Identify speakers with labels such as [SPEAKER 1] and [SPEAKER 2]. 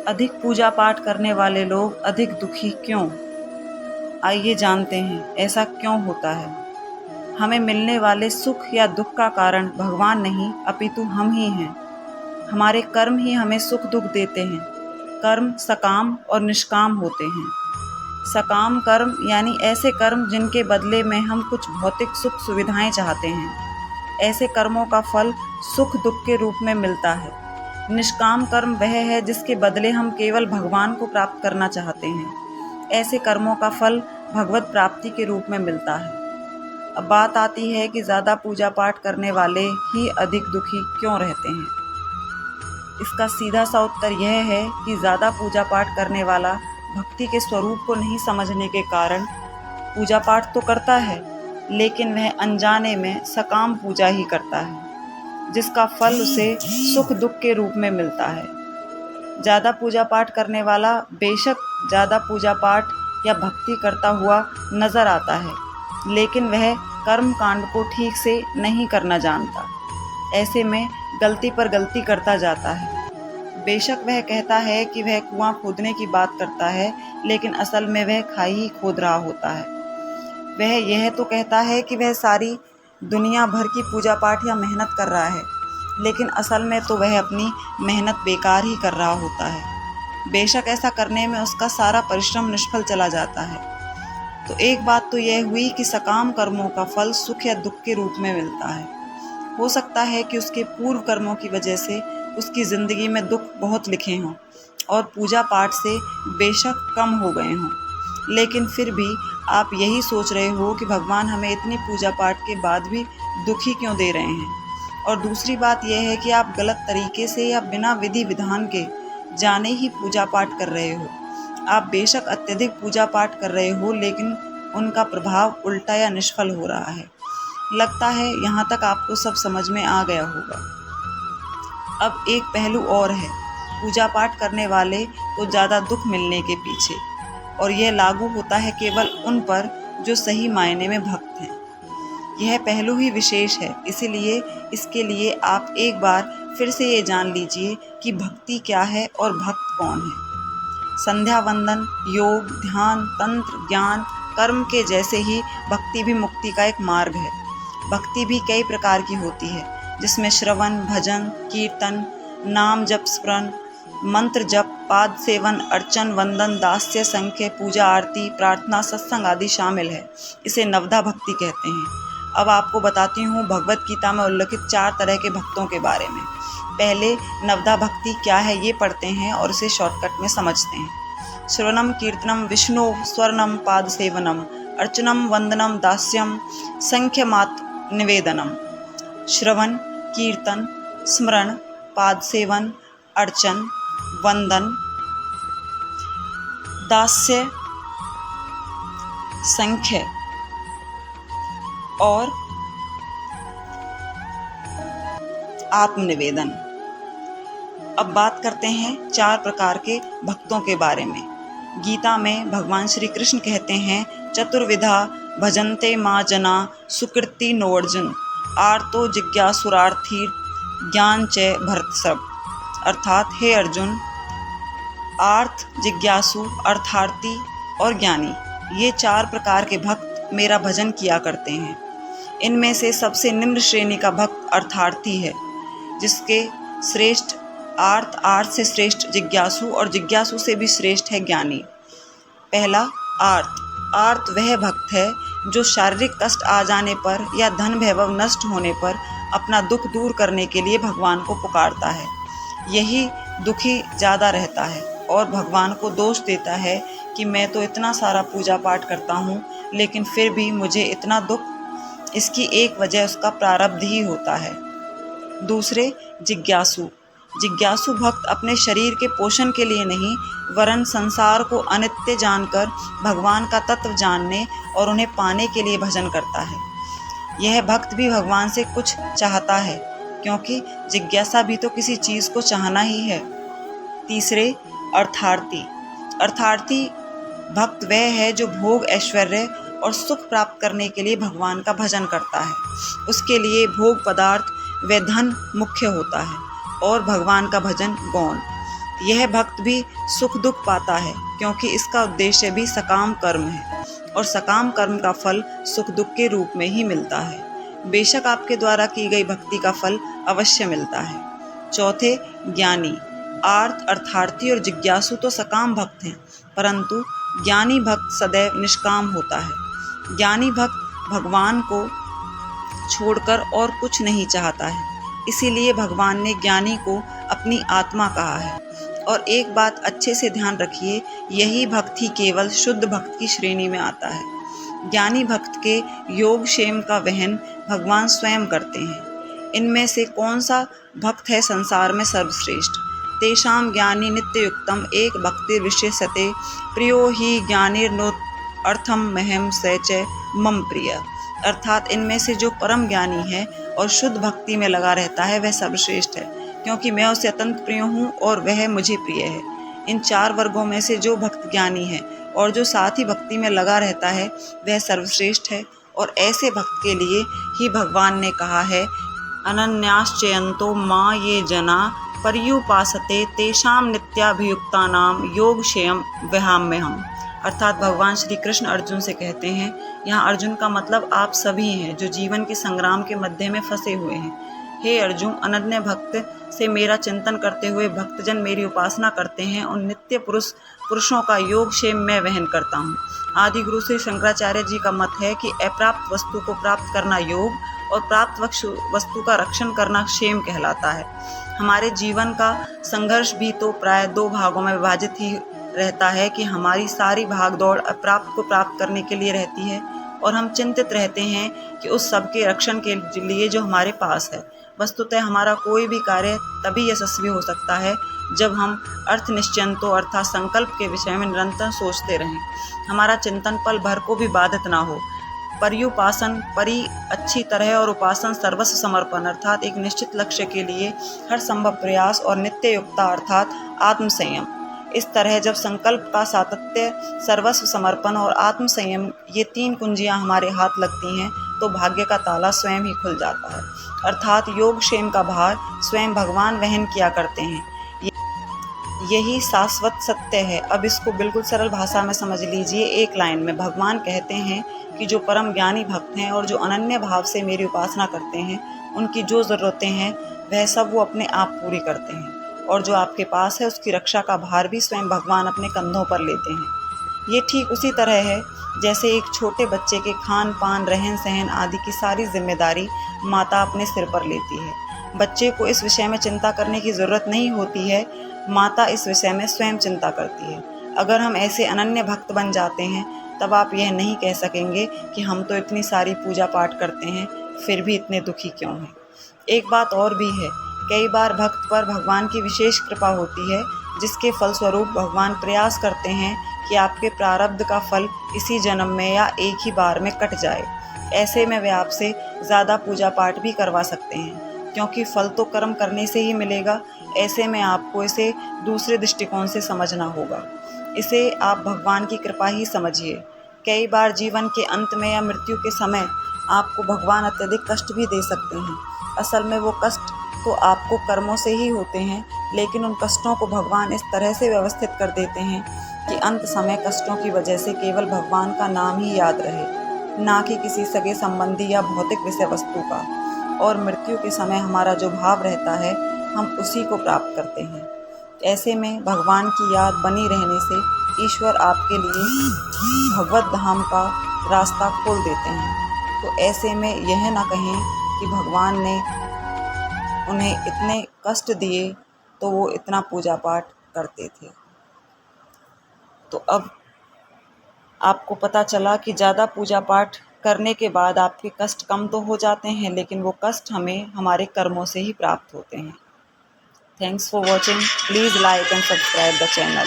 [SPEAKER 1] अधिक पूजा पाठ करने वाले लोग अधिक दुखी क्यों? आइए जानते हैं ऐसा क्यों होता है। हमें मिलने वाले सुख या दुख का कारण भगवान नहीं अपितु हम ही हैं। हमारे कर्म ही हमें सुख दुख देते हैं। कर्म सकाम और निष्काम होते हैं। सकाम कर्म यानी ऐसे कर्म जिनके बदले में हम कुछ भौतिक सुख सुविधाएं चाहते हैं। ऐसे कर्मों का फल सुख दुख के रूप में मिलता है। निष्काम कर्म वह है जिसके बदले हम केवल भगवान को प्राप्त करना चाहते हैं। ऐसे कर्मों का फल भगवत प्राप्ति के रूप में मिलता है। अब बात आती है कि ज़्यादा पूजा पाठ करने वाले ही अधिक दुखी क्यों रहते हैं। इसका सीधा सा उत्तर यह है कि ज़्यादा पूजा पाठ करने वाला भक्ति के स्वरूप को नहीं समझने के कारण पूजा पाठ तो करता है, लेकिन वह अनजाने में सकाम पूजा ही करता है, जिसका फल उसे सुख दुख के रूप में मिलता है। ज़्यादा पूजा पाठ करने वाला बेशक ज़्यादा पूजा पाठ या भक्ति करता हुआ नज़र आता है, लेकिन वह कर्म कांड को ठीक से नहीं करना जानता। ऐसे में गलती पर गलती करता जाता है। बेशक वह कहता है कि वह कुआं खोदने की बात करता है, लेकिन असल में वह खाई ही खोद रहा होता है। वह यह तो कहता है कि वह सारी दुनिया भर की पूजा पाठ या मेहनत कर रहा है, लेकिन असल में तो वह अपनी मेहनत बेकार ही कर रहा होता है। बेशक ऐसा करने में उसका सारा परिश्रम निष्फल चला जाता है। तो एक बात तो यह हुई कि सकाम कर्मों का फल सुख या दुख के रूप में मिलता है। हो सकता है कि उसके पूर्व कर्मों की वजह से उसकी ज़िंदगी में दुख बहुत लिखे हों और पूजा पाठ से बेशक कम हो गए हों, लेकिन फिर भी आप यही सोच रहे हो कि भगवान हमें इतनी पूजा पाठ के बाद भी दुखी क्यों दे रहे हैं। और दूसरी बात यह है कि आप गलत तरीके से या बिना विधि विधान के जाने ही पूजा पाठ कर रहे हो। आप बेशक अत्यधिक पूजा पाठ कर रहे हो, लेकिन उनका प्रभाव उल्टा या निष्फल हो रहा है। लगता है यहाँ तक आपको सब समझ में आ गया होगा। अब एक पहलू और है पूजा पाठ करने वाले को ज़्यादा दुख मिलने के पीछे, और यह लागू होता है केवल उन पर जो सही मायने में भक्त हैं। यह पहलू ही विशेष है, इसीलिए इसके लिए आप एक बार फिर से ये जान लीजिए कि भक्ति क्या है और भक्त कौन है। संध्या वंदन, योग, ध्यान, तंत्र, ज्ञान, कर्म के जैसे ही भक्ति भी मुक्ति का एक मार्ग है। भक्ति भी कई प्रकार की होती है, जिसमें श्रवण, भजन, कीर्तन, नाम जप, स्मरण, मंत्र जप, पाद सेवन, अर्चन, वंदन, दास्य, संख्य, पूजा, आरती, प्रार्थना, सत्संग आदि शामिल है। इसे नवधा भक्ति कहते हैं। अब आपको बताती हूँ भगवत गीता में उल्लिखित 4 तरह के भक्तों के बारे में। पहले नवधा भक्ति क्या है ये पढ़ते हैं और इसे शॉर्टकट में समझते हैं। श्रवणम कीर्तनम विष्णु स्वर्णम पाद सेवनम अर्चनम वंदनम दास्यम संख्य मात निवेदनम। श्रवण, कीर्तन, स्मरण, पाद सेवन, अर्चन, वंदन, दास्य, संख्य और आत्मनिवेदन। अब बात करते हैं 4 प्रकार के भक्तों के बारे में। गीता में भगवान श्री कृष्ण कहते हैं, चतुर्विधा भजन्ते माँ जना सुकृति नोर्जुन आर्तो जिज्ञासुरार्थी ज्ञान च भरतसभ। अर्थात हे अर्जुन, आर्थ, जिज्ञासु, अर्थार्थी और ज्ञानी, ये 4 प्रकार के भक्त मेरा भजन किया करते हैं। इनमें से सबसे निम्न श्रेणी का भक्त अर्थार्थी है, जिसके श्रेष्ठ आर्थ, आर्थ से श्रेष्ठ जिज्ञासु और जिज्ञासु से भी श्रेष्ठ है ज्ञानी। पहला आर्थ। आर्थ वह भक्त है जो शारीरिक कष्ट आ जाने पर या धन वैभव नष्ट होने पर अपना दुख दूर करने के लिए भगवान को पुकारता है। यही दुखी ज़्यादा रहता है और भगवान को दोष देता है कि मैं तो इतना सारा पूजा पाठ करता हूँ, लेकिन फिर भी मुझे इतना दुख। इसकी एक वजह उसका प्रारब्ध ही होता है। दूसरे जिज्ञासु। जिज्ञासु भक्त अपने शरीर के पोषण के लिए नहीं, वरन संसार को अनित्य जानकर भगवान का तत्व जानने और उन्हें पाने के लिए भजन करता है। यह भक्त भी भगवान से कुछ चाहता है, क्योंकि जिज्ञासा भी तो किसी चीज़ को चाहना ही है। तीसरे अर्थार्थी। अर्थार्थी भक्त वह है जो भोग, ऐश्वर्य और सुख प्राप्त करने के लिए भगवान का भजन करता है। उसके लिए भोग पदार्थ व धन मुख्य होता है और भगवान का भजन गौण। यह भक्त भी सुख दुख पाता है, क्योंकि इसका उद्देश्य भी सकाम कर्म है और सकाम कर्म का फल सुख दुख के रूप में ही मिलता है। बेशक आपके द्वारा की गई भक्ति का फल अवश्य मिलता है। चौथे, ज्ञानी। अर्थार्थी और जिज्ञासु तो सकाम भक्त हैं, परंतु ज्ञानी भक्त सदैव निष्काम होता है। ज्ञानी भक्त भगवान को छोड़कर और कुछ नहीं चाहता है, इसीलिए भगवान ने ज्ञानी को अपनी आत्मा कहा है। और एक बात अच्छे से ध्यान रखिए, यही भक्त ही केवल शुद्ध भक्त की श्रेणी में आता है। ज्ञानी भक्त के योग क्षेम का वहन भगवान स्वयं करते हैं। इनमें से कौन सा भक्त है संसार में सर्वश्रेष्ठ? तेषां ज्ञानी नित्ययुक्तम एक भक्ति विशेषते प्रियो ही ज्ञानिर्नो अर्थम महम स च मम प्रिय। अर्थात इनमें से जो परम ज्ञानी है और शुद्ध भक्ति में लगा रहता है वह सर्वश्रेष्ठ है, क्योंकि मैं उससे अत्यंत प्रिय हूँ और वह मुझे प्रिय है। इन चार वर्गों में से जो भक्त ज्ञानी है और जो साथ ही भक्ति में लगा रहता है वह सर्वश्रेष्ठ है। और ऐसे भक्त के लिए ही भगवान ने कहा है, अनन्याश्चयन्तो मां ये जना पर्युपासते तेषां नित्याभियुक्तानां योगक्षेम वहाम्यहम्। अर्थात भगवान श्री कृष्ण अर्जुन से कहते हैं, यहाँ अर्जुन का मतलब आप सभी हैं जो जीवन के संग्राम के मध्य में फंसे हुए हैं। हे अर्जुन, अनन्य भक्त से मेरा चिंतन करते हुए भक्तजन मेरी उपासना करते हैं, उन नित्य पुरुषों का योग क्षेम मैं वहन करता हूँ। आदि गुरु श्री शंकराचार्य जी का मत है कि अप्राप्त वस्तु को प्राप्त करना योग और प्राप्त वस्तु का रक्षण करना क्षेम कहलाता है। हमारे जीवन का संघर्ष भी तो प्राय दो भागों में विभाजित ही रहता है कि हमारी सारी भागदौड़ अप्राप्त को प्राप्त करने के लिए रहती है और हम चिंतित रहते हैं कि उस सब के रक्षण के लिए जो हमारे पास है। वस्तुतः हमारा कोई भी कार्य तभी यशस्वी हो सकता है जब हम अर्थ निश्चिंतो अर्थात संकल्प के विषय में निरंतर सोचते रहें, हमारा चिंतन पल भर को भी बाधित ना हो। पर्युपासन परि अच्छी तरह और उपासन सर्वस्व समर्पण अर्थात एक निश्चित लक्ष्य के लिए हर संभव प्रयास और नित्य युक्ता अर्थात आत्मसंयम। इस तरह जब संकल्प का सातत्य, सर्वस्व समर्पण और आत्म संयम ये तीन कुंजियां हमारे हाथ लगती हैं तो भाग्य का ताला स्वयं ही खुल जाता है। अर्थात योग क्षेम का भार स्वयं भगवान वहन किया करते हैं। यही शाश्वत सत्य है। अब इसको बिल्कुल सरल भाषा में समझ लीजिए। एक लाइन में भगवान कहते हैं कि जो परम ज्ञानी भक्त हैं और जो अनन्य भाव से मेरी उपासना करते हैं, उनकी जो ज़रूरतें हैं वह सब वो अपने आप पूरी करते हैं, और जो आपके पास है उसकी रक्षा का भार भी स्वयं भगवान अपने कंधों पर लेते हैं। ये ठीक उसी तरह है जैसे एक छोटे बच्चे के खान पान, रहन सहन आदि की सारी जिम्मेदारी माता अपने सिर पर लेती है। बच्चे को इस विषय में चिंता करने की ज़रूरत नहीं होती है, माता इस विषय में स्वयं चिंता करती है। अगर हम ऐसे अनन्य भक्त बन जाते हैं तब आप यह नहीं कह सकेंगे कि हम तो इतनी सारी पूजा पाठ करते हैं फिर भी इतने दुखी क्यों हैं। एक बात और भी है, कई बार भक्त पर भगवान की विशेष कृपा होती है जिसके फलस्वरूप भगवान प्रयास करते हैं कि आपके प्रारब्ध का फल इसी जन्म में या एक ही बार में कट जाए। ऐसे में वे आपसे ज़्यादा पूजा पाठ भी करवा सकते हैं, क्योंकि फल तो कर्म करने से ही मिलेगा। ऐसे में आपको इसे दूसरे दृष्टिकोण से समझना होगा। इसे आप भगवान की कृपा ही समझिए। कई बार जीवन के अंत में या मृत्यु के समय आपको भगवान अत्यधिक कष्ट भी दे सकते हैं। असल में वो कष्ट तो आपको कर्मों से ही होते हैं, लेकिन उन कष्टों को भगवान इस तरह से व्यवस्थित कर देते हैं कि अंत समय कष्टों की वजह से केवल भगवान का नाम ही याद रहे, ना कि किसी सगे संबंधी या भौतिक विषय वस्तु का। और मृत्यु के समय हमारा जो भाव रहता है हम उसी को प्राप्त करते हैं। ऐसे में भगवान की याद बनी रहने से ईश्वर आपके लिए भगवत धाम का रास्ता खोल देते हैं। तो ऐसे में यह ना कहें कि भगवान ने उन्हें इतने कष्ट दिए तो वो इतना पूजा पाठ करते थे। तो अब आपको पता चला कि ज़्यादा पूजा पाठ करने के बाद आपके कष्ट कम तो हो जाते हैं, लेकिन वो कष्ट हमें हमारे कर्मों से ही प्राप्त होते हैं। Thanks for watching. Please like and subscribe the channel.